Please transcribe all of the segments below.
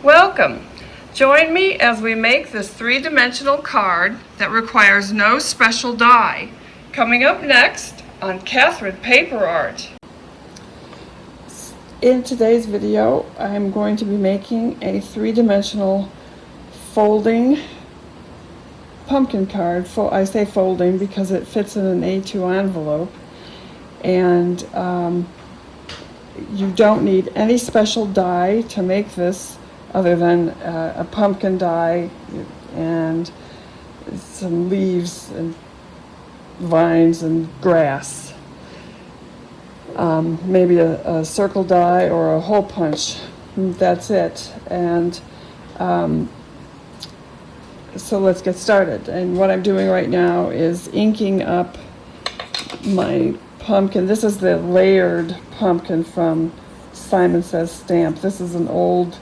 Welcome! Join me as we make this three-dimensional card that requires no special die. Coming up next on Catherine Paper Art. In today's video, I'm going to be making a three-dimensional folding pumpkin card. I say folding because it fits in an A2 envelope, and you don't need any special die to make this other than a pumpkin die and some leaves and vines and grass. Maybe a circle die or a hole punch. That's it. And so let's get started. And what I'm doing right now is inking up my pumpkin. This is the layered pumpkin from Simon Says Stamp. This is an old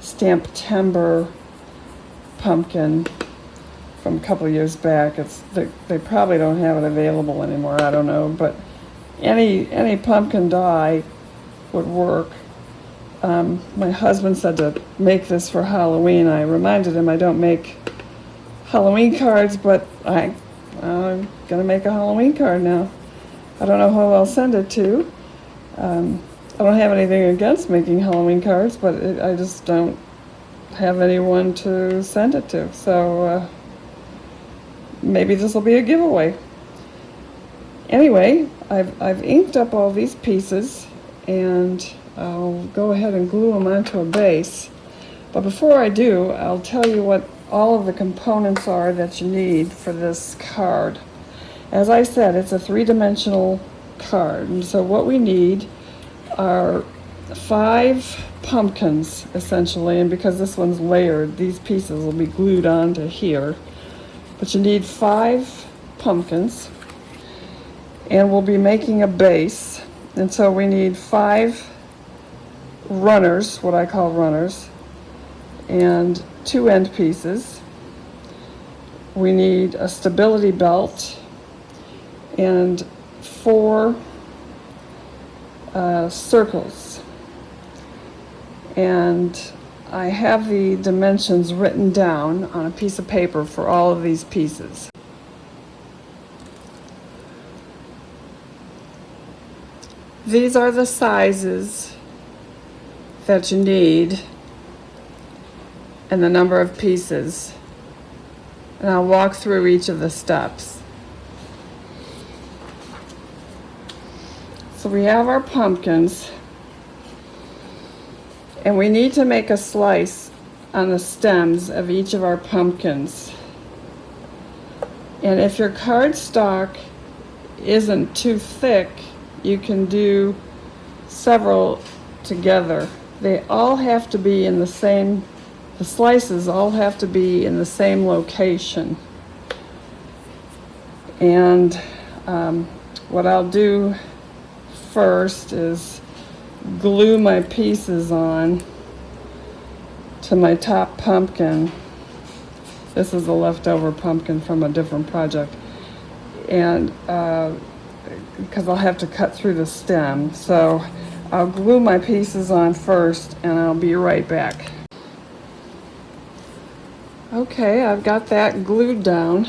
Stamp Timber pumpkin from a couple of years back. They probably don't have it available anymore, I don't know, but any pumpkin die would work. My husband said to make this for Halloween. I reminded him I don't make Halloween cards, but I'm gonna make a Halloween card now. I don't know who I'll send it to. I don't have anything against making Halloween cards, but I just don't have anyone to send it to. So maybe this will be a giveaway. Anyway, I've inked up all these pieces, and I'll go ahead and glue them onto a base. But before I do, I'll tell you what all of the components are that you need for this card. As I said, it's a three-dimensional card, and so what we need are 5 pumpkins, essentially, and because this one's layered, these pieces will be glued onto here. But you need 5 pumpkins, and we'll be making a base, and so we need 5 runners, what I call runners, and 2 end pieces. We need a stability belt and 4 circles. And I have the dimensions written down on a piece of paper for all of these pieces. These are the sizes that you need and the number of pieces. And I'll walk through each of the steps. So we have our pumpkins, and we need to make a slice on the stems of each of our pumpkins. And if your cardstock isn't too thick, you can do several together. They all have to be in the same, the slices all have to be in the same location. And what I'll do first is glue my pieces on to my top pumpkin. This is a leftover pumpkin from a different project, and because I'll have to cut through the stem, so I'll glue my pieces on first and I'll be right back. Okay, I've got that glued down.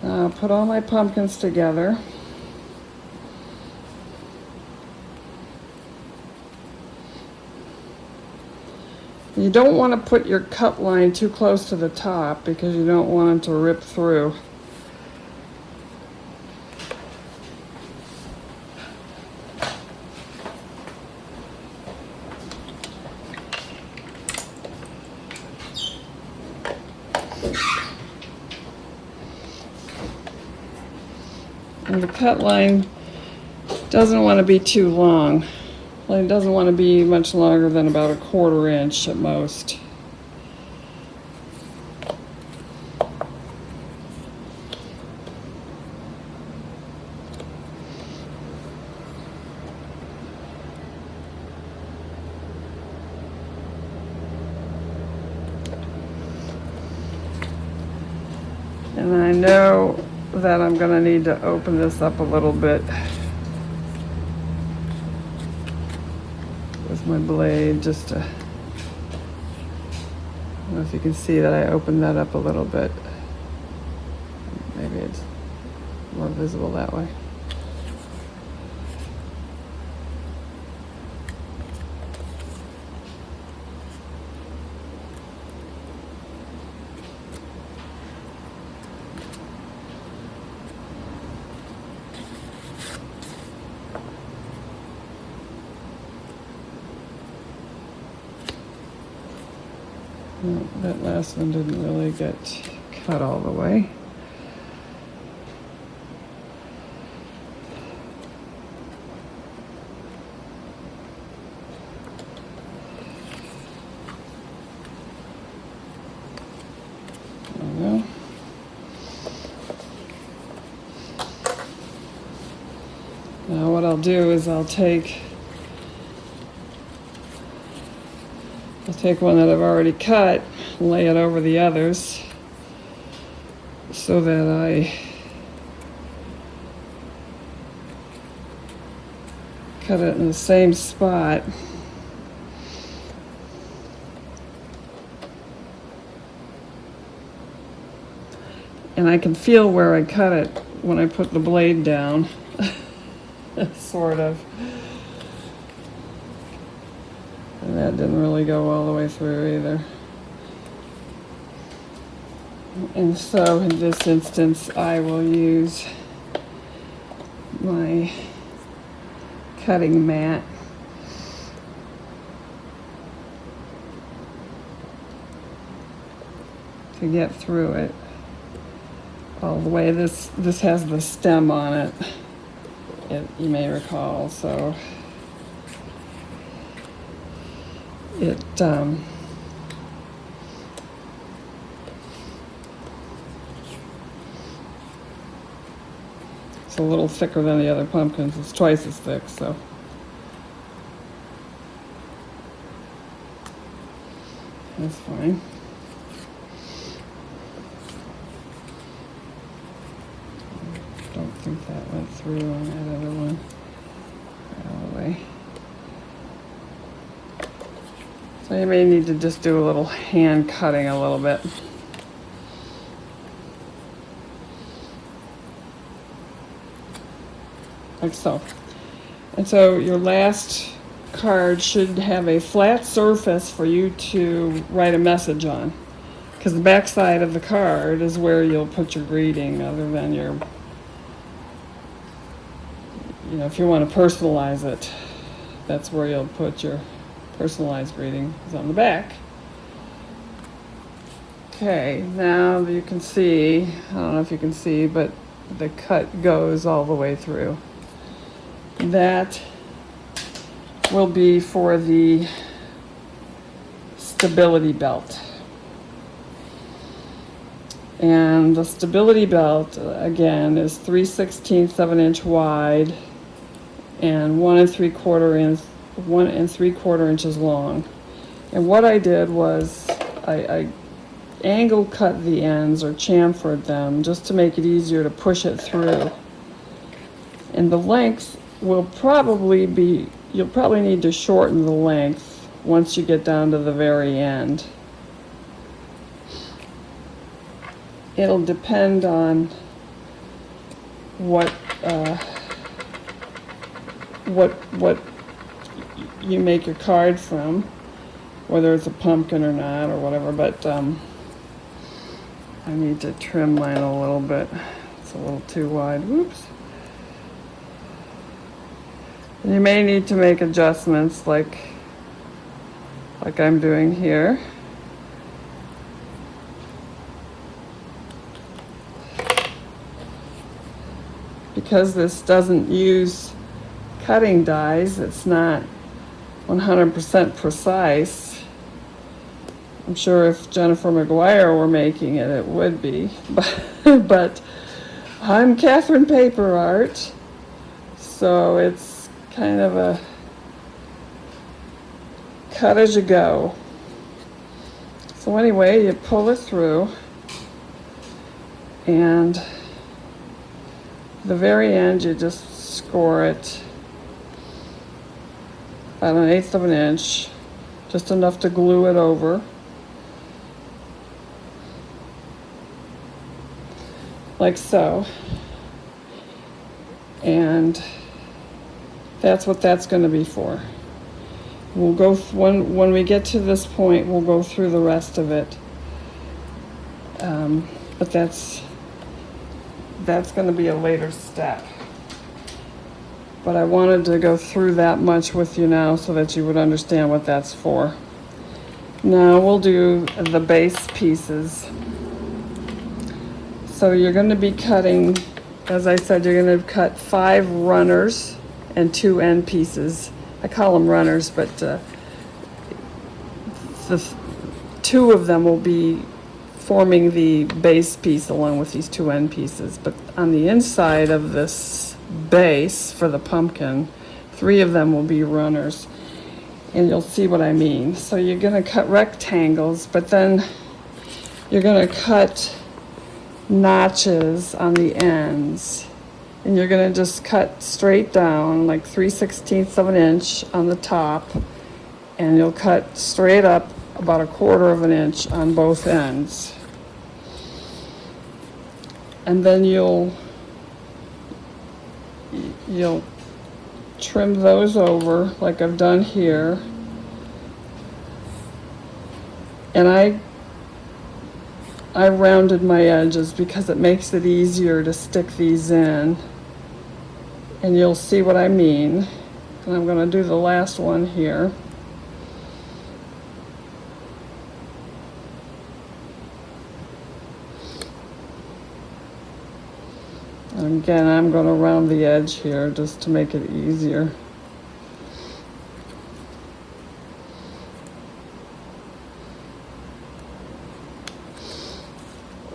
I'll put all my pumpkins together. You don't want to put your cut line too close to the top because you don't want them to rip through. And the cut line doesn't want to be too long. It doesn't want to be much longer than about a 1/4 inch at most. And I know that I'm going to need to open this up a little bit with my blade just to don't know if you can see that I opened that up a little bit. Maybe it's more visible that way. No, that last one didn't really get cut all the way. There we go. Now what I'll do is I'll take one that I've already cut, lay it over the others so that I cut it in the same spot. And I can feel where I cut it when I put the blade down, sort of. And that didn't really go all the way through either. And so in this instance, I will use my cutting mat to get through it all the way. This has the stem on it, you may recall, so it's a little thicker than the other pumpkins. It's twice as thick, so. That's fine. Don't think that went through on that other one all the way. So you may need to just do a little hand cutting a little bit. Like so. And so your last card should have a flat surface for you to write a message on, because the back side of the card is where you'll put your greeting, other than your, you know, if you want to personalize it, that's where you'll put your personalized greeting, is on the back. Okay, now you can see, I don't know if you can see, but the cut goes all the way through. That will be for the stability belt. And the stability belt, again, is 3/16 of an inch wide and 1 3/4 inches long. And what I did was I angle cut the ends, or chamfered them, just to make it easier to push it through. And the length will probably be, you'll probably need to shorten the length once you get down to the very end. It'll depend on what you make your card from, whether it's a pumpkin or not, or whatever, but I need to trim mine a little bit. It's a little too wide. Whoops. You may need to make adjustments like I'm doing here. Because this doesn't use cutting dies, it's not 100% precise. I'm sure if Jennifer McGuire were making it, it would be. But I'm Catherine Paper Art, so it's kind of a cut as you go. So anyway, you pull it through, and the very end you just score it about 1/8 of an inch, just enough to glue it over. like so. And that's what that's going to be for. We'll go, when we get to this point, we'll go through the rest of it. But that's going to be a later step. But I wanted to go through that much with you now so that you would understand what that's for. Now we'll do the base pieces. So you're going to be cutting, as I said, you're going to cut 5 runners and 2 end pieces. I call them runners, but the 2 of them will be forming the base piece along with these 2 end pieces. But on the inside of this base for the pumpkin, 3 of them will be runners. And you'll see what I mean. So you're going to cut rectangles, but then you're going to cut notches on the ends. And you're going to just cut straight down like 3/16 of an inch on the top. And you'll cut straight up about 1/4 of an inch on both ends. And then you'll trim those over like I've done here. And I rounded my edges because it makes it easier to stick these in. And you'll see what I mean. And I'm going to do the last one here. And again, I'm going to round the edge here just to make it easier.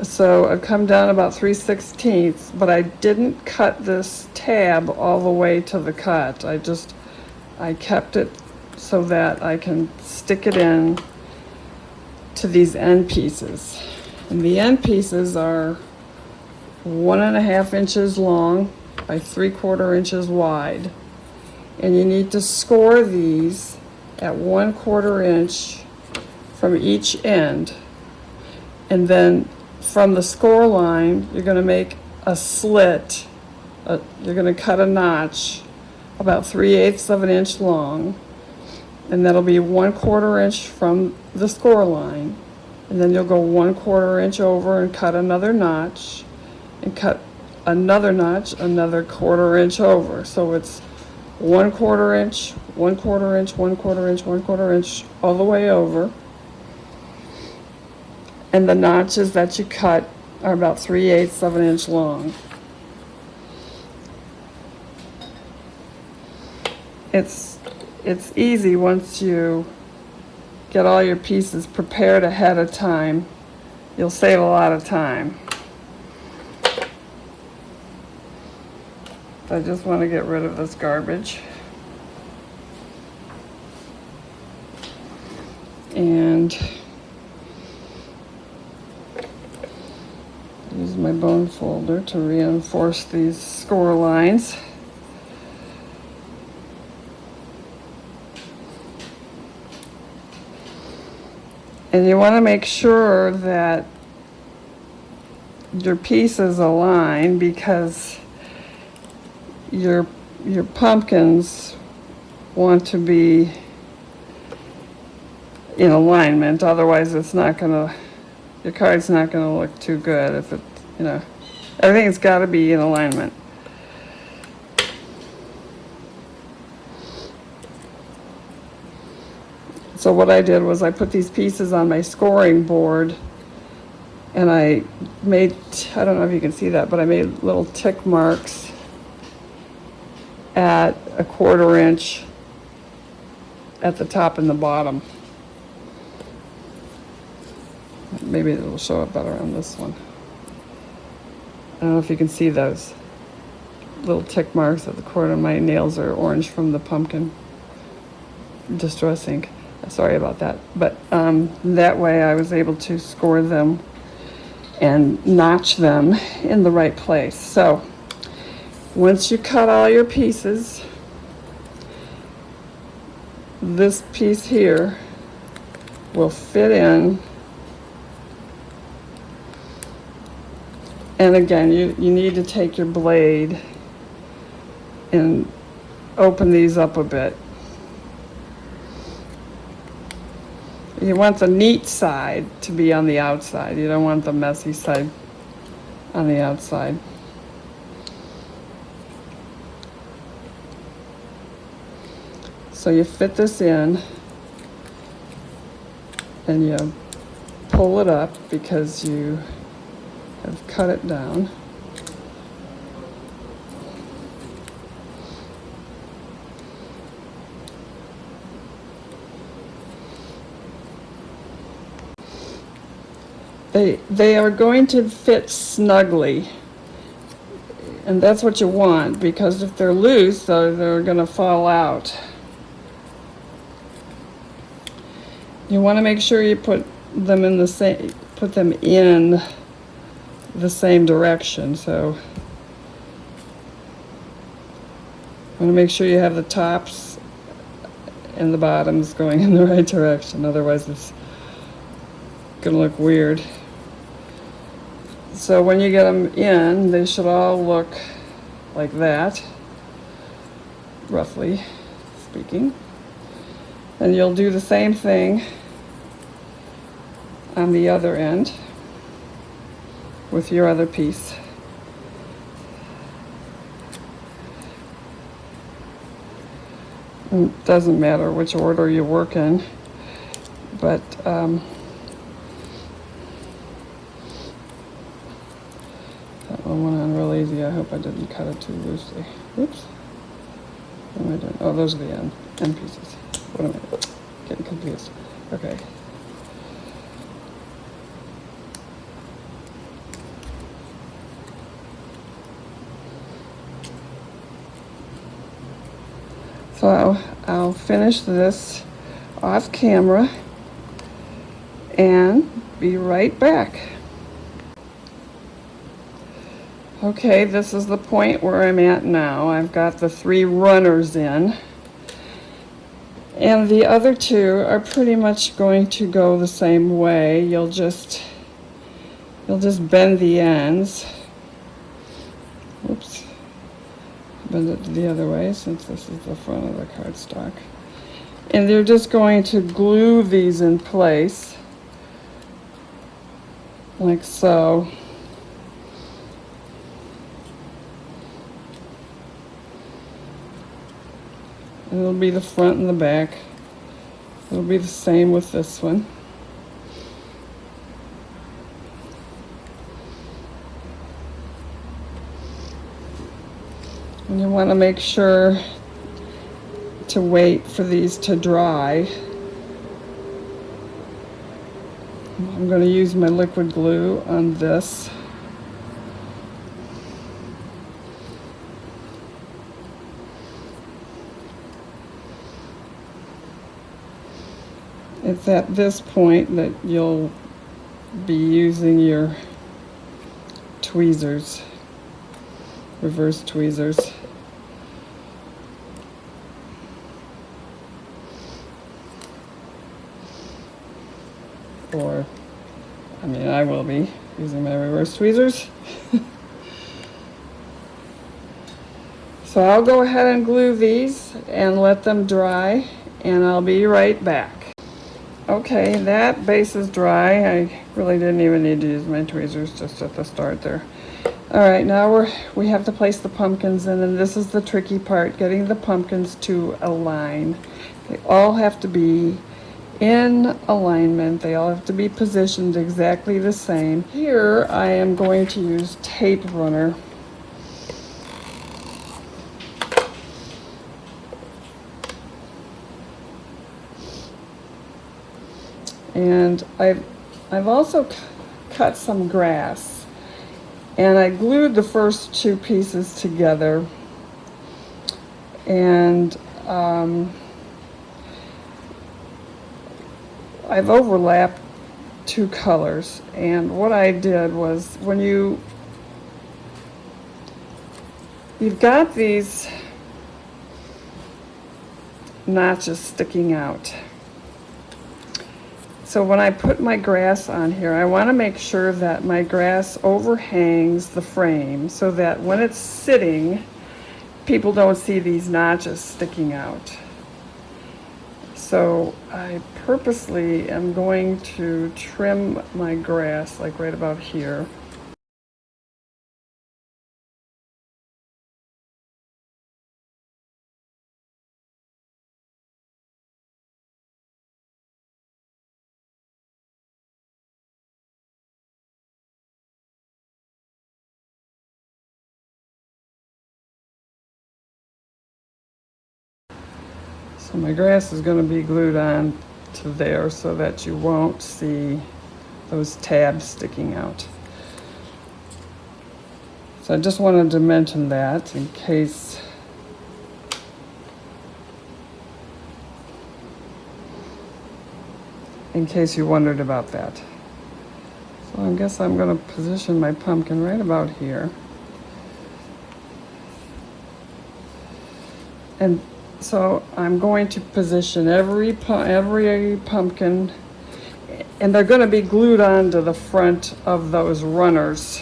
So I've come down about 3/16, but I didn't cut this tab all the way to the cut. I kept it so that I can stick it in to these end pieces. And the end pieces are 1.5 inches long by 3/4 inches wide. And you need to score these at 1/4 inch from each end. And then from the score line, you're going to make a slit. You're going to cut a notch about 3/8 of an inch long. And that'll be 1/4 inch from the score line. And then you'll go 1/4 inch over and cut another notch. And cut another notch, another 1/4 inch over. So it's 1/4 inch, 1/4 inch, 1/4 inch, 1/4 inch, all the way over. And the notches that you cut are about 3/8 of an inch long. It's easy once you get all your pieces prepared ahead of time. You'll save a lot of time. I just want to get rid of this garbage. And use my bone folder to reinforce these score lines. And you want to make sure that your pieces align, because your pumpkins want to be in alignment, otherwise it's not gonna, your card's not gonna look too good if it, everything's got to be in alignment. So what I did was I put these pieces on my scoring board, and I made, I don't know if you can see that, but I made little tick marks at 1/4 inch at the top and the bottom. Maybe it'll show up better on this one. I don't know if you can see those little tick marks at the corner. My nails are orange from the pumpkin Distress Ink. Sorry about that. But that way I was able to score them and notch them in the right place. So once you cut all your pieces, this piece here will fit in And again, you need to take your blade and open these up a bit. You want the neat side to be on the outside. You don't want the messy side on the outside. So you fit this in and you pull it up because you have cut it down. They are going to fit snugly, and that's what you want, because if they're loose, they're going to fall out. You want to make sure you put them in the same direction. So you want to make sure you have the tops and the bottoms going in the right direction, otherwise it's going to look weird. So when you get them in, they should all look like that, roughly speaking. And you'll do the same thing on the other end with your other piece. It doesn't matter which order you work in, but that one went on real easy. I hope I didn't cut it too loosely. Oops. What am I doing? Oh, those are the end pieces. What am I getting confused? Okay. So I'll finish this off camera and be right back. Okay, this is the point where I'm at now. I've got the 3 runners in, and the other 2 are pretty much going to go the same way. You'll just bend the ends. Oops. Bend it the other way since this is the front of the cardstock. And they're just going to glue these in place like so. It'll be the front and the back. It'll be the same with this one. And you want to make sure to wait for these to dry. I'm going to use my liquid glue on this. It's at this point that you'll be using your tweezers, reverse tweezers. Or, I mean, I will be using my reverse tweezers. So I'll go ahead and glue these and let them dry, and I'll be right back. Okay, that base is dry. I really didn't even need to use my tweezers just at the start there. All right, now we have to place the pumpkins in, and this is the tricky part, getting the pumpkins to align. They all have to be in alignment. They all have to be positioned exactly the same. Here I am going to use tape runner. And I've also cut some grass, and I glued the first 2 pieces together, and I've overlapped 2 colors. And what I did was, when you've got these notches sticking out, So when I put my grass on here, I want to make sure that my grass overhangs the frame so that when it's sitting, people don't see these notches sticking out. So I purposely am going to trim my grass like right about here. So my grass is going to be glued on to there so that you won't see those tabs sticking out. So I just wanted to mention that in case you wondered about that. So I guess I'm going to position my pumpkin right about here. And so I'm going to position every pumpkin, and they're going to be glued onto the front of those runners.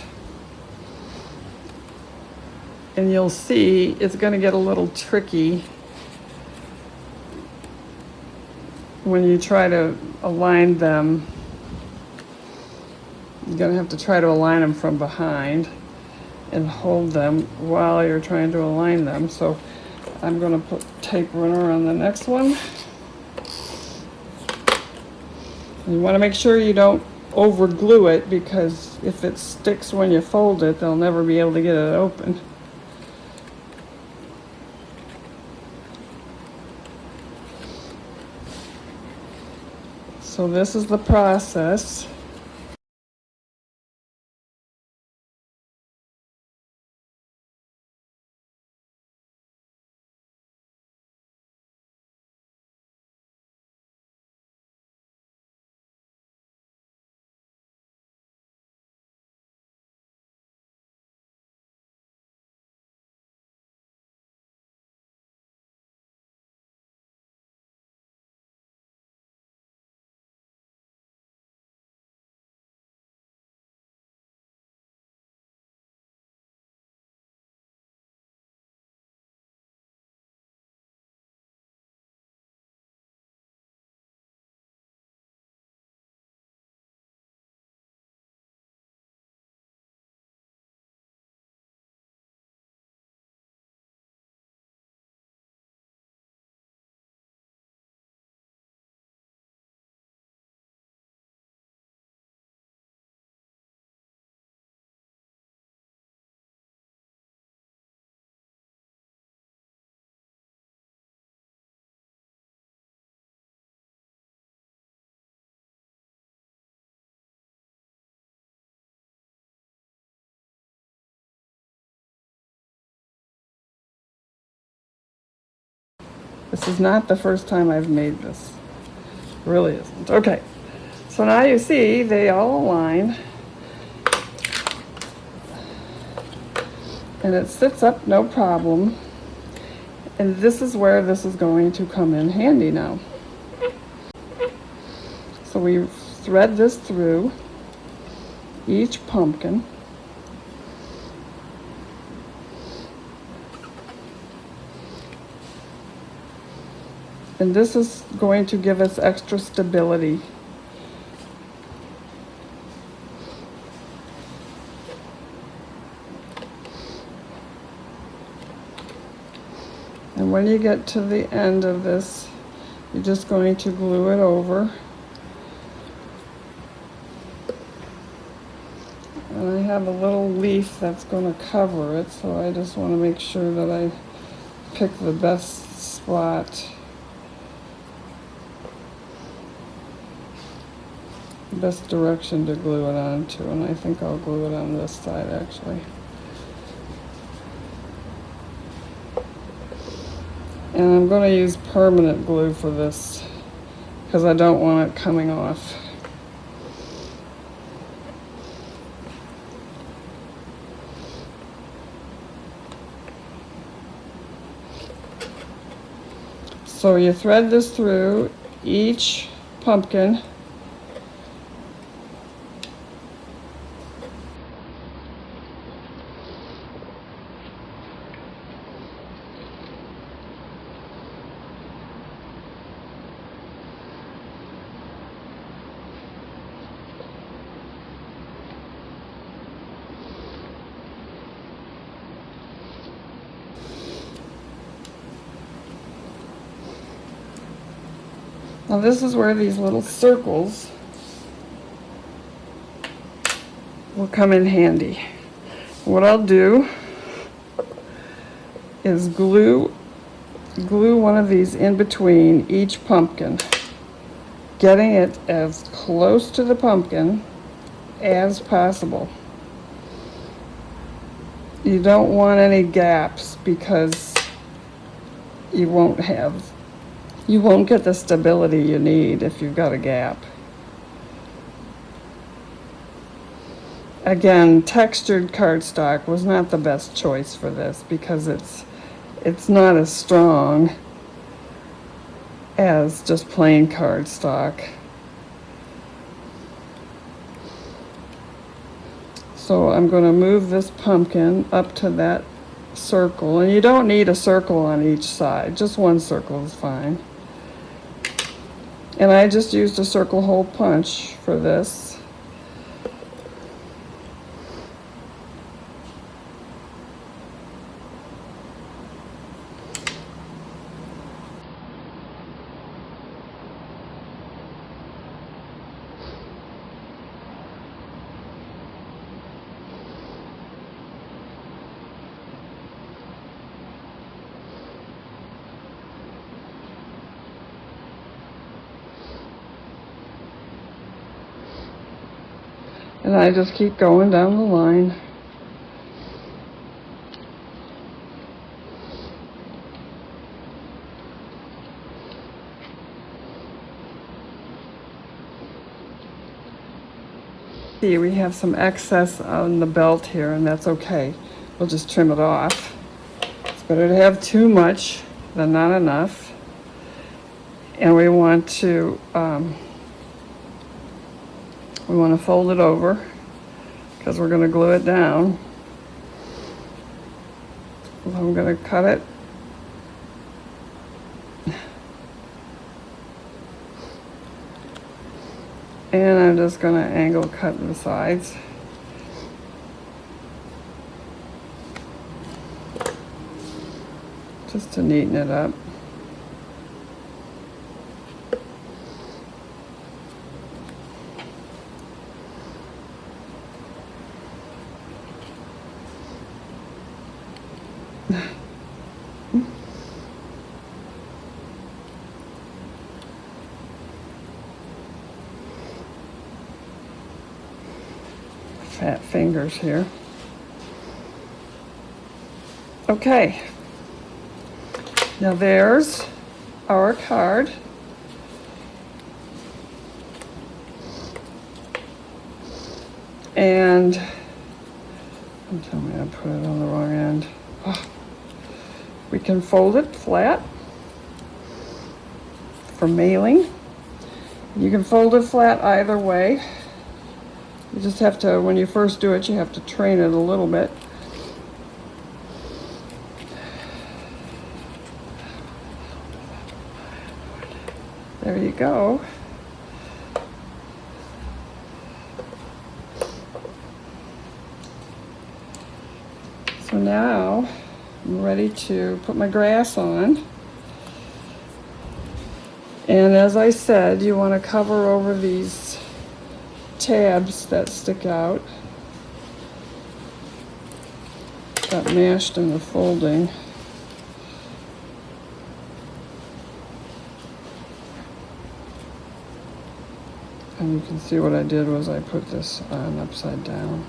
And you'll see it's going to get a little tricky when you try to align them. You're going to have to try to align them from behind and hold them while you're trying to align them. So I'm going to put tape runner on the next one. And you want to make sure you don't over glue it, because if it sticks when you fold it, they'll never be able to get it open. So this is the process. This is not the first time I've made this. It really isn't. Okay, so now you see they all align. And it sits up no problem. And this is where this is going to come in handy now. So we thread this through each pumpkin. And this is going to give us extra stability. And when you get to the end of this, you're just going to glue it over. And I have a little leaf that's going to cover it, so I just want to make sure that I pick the best spot. Best direction to glue it onto, and I think I'll glue it on this side actually. And I'm going to use permanent glue for this because I don't want it coming off. So you thread this through each pumpkin. Now this is where these little circles will come in handy. What I'll do is glue one of these in between each pumpkin, getting it as close to the pumpkin as possible. You don't want any gaps because you won't get the stability you need if you've got a gap. Again, textured cardstock was not the best choice for this because it's not as strong as just plain cardstock. So I'm going to move this pumpkin up to that circle, and you don't need a circle on each side, just one circle is fine. And I just used a circle hole punch for this. And I just keep going down the line. See, we have some excess on the belt here, and that's okay. We'll just trim it off. It's better to have too much than not enough. And we want to fold it over because we're going to glue it down. So I'm going to cut it. And I'm just going to angle cut the sides. Just to neaten it up. Fat fingers here. Okay. Now there's our card. And don't tell me I put it on the wrong end. Oh. We can fold it flat for mailing. You can fold it flat either way. You just have to, when you first do it, you have to train it a little bit. There you go. So now I'm ready to put my grass on. And as I said, you want to cover over these tabs that stick out. Got mashed in the folding. And you can see what I did was I put this on upside down.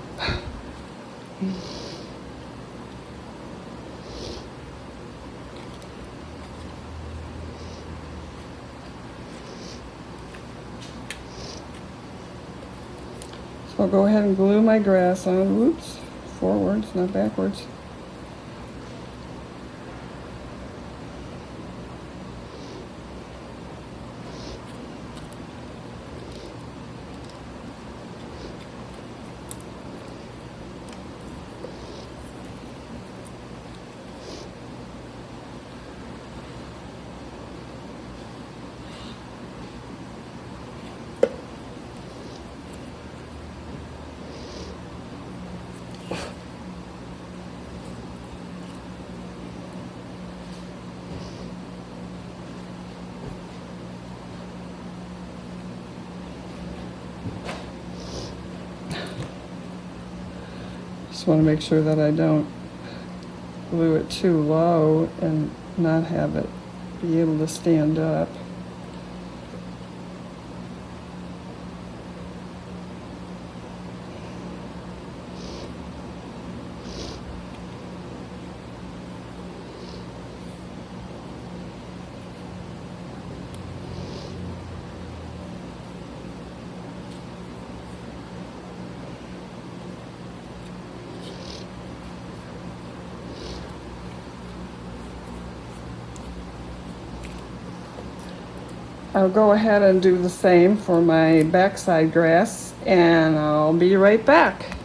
So I'll go ahead and glue my grass on. Whoops, forwards, not backwards. Just want to make sure that I don't glue it too low and not have it be able to stand up. I'll go ahead and do the same for my backside grass, and I'll be right back.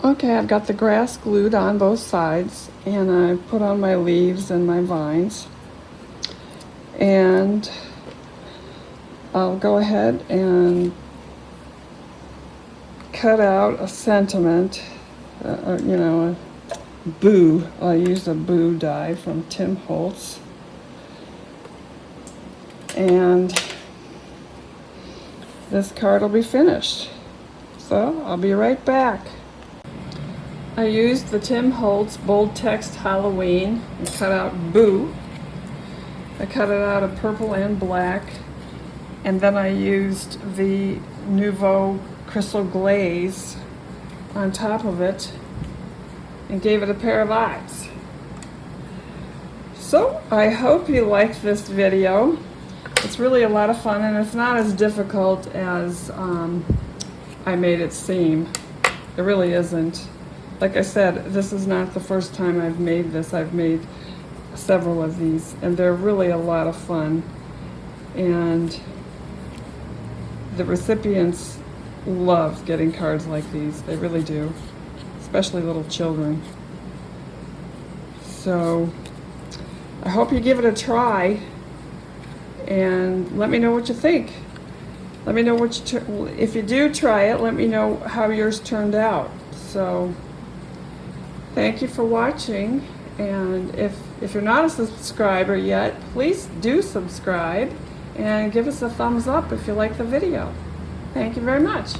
Okay, I've got the grass glued on both sides, and I've put on my leaves and my vines. And I'll go ahead and cut out a sentiment, you know, a boo. I'll use a boo die from Tim Holtz. And this card will be finished. So I'll be right back. I used the Tim Holtz bold text Halloween and cut out boo. I cut it out of purple and black, and then I used the Nuvo crystal glaze on top of it and gave it a pair of eyes. So I hope you liked this video. It's really a lot of fun, and it's not as difficult as I made it seem. It really isn't. Like I said, this is not the first time I've made this. I've made several of these, and they're really a lot of fun. And the recipients love getting cards like these. They really do, especially little children. So I hope you give it a try. And let me know what you think. Let me know what if you do try it, let me know how yours turned out. So thank you for watching, and if you're not a subscriber yet, please do subscribe and give us a thumbs up if you like the video. Thank you very much.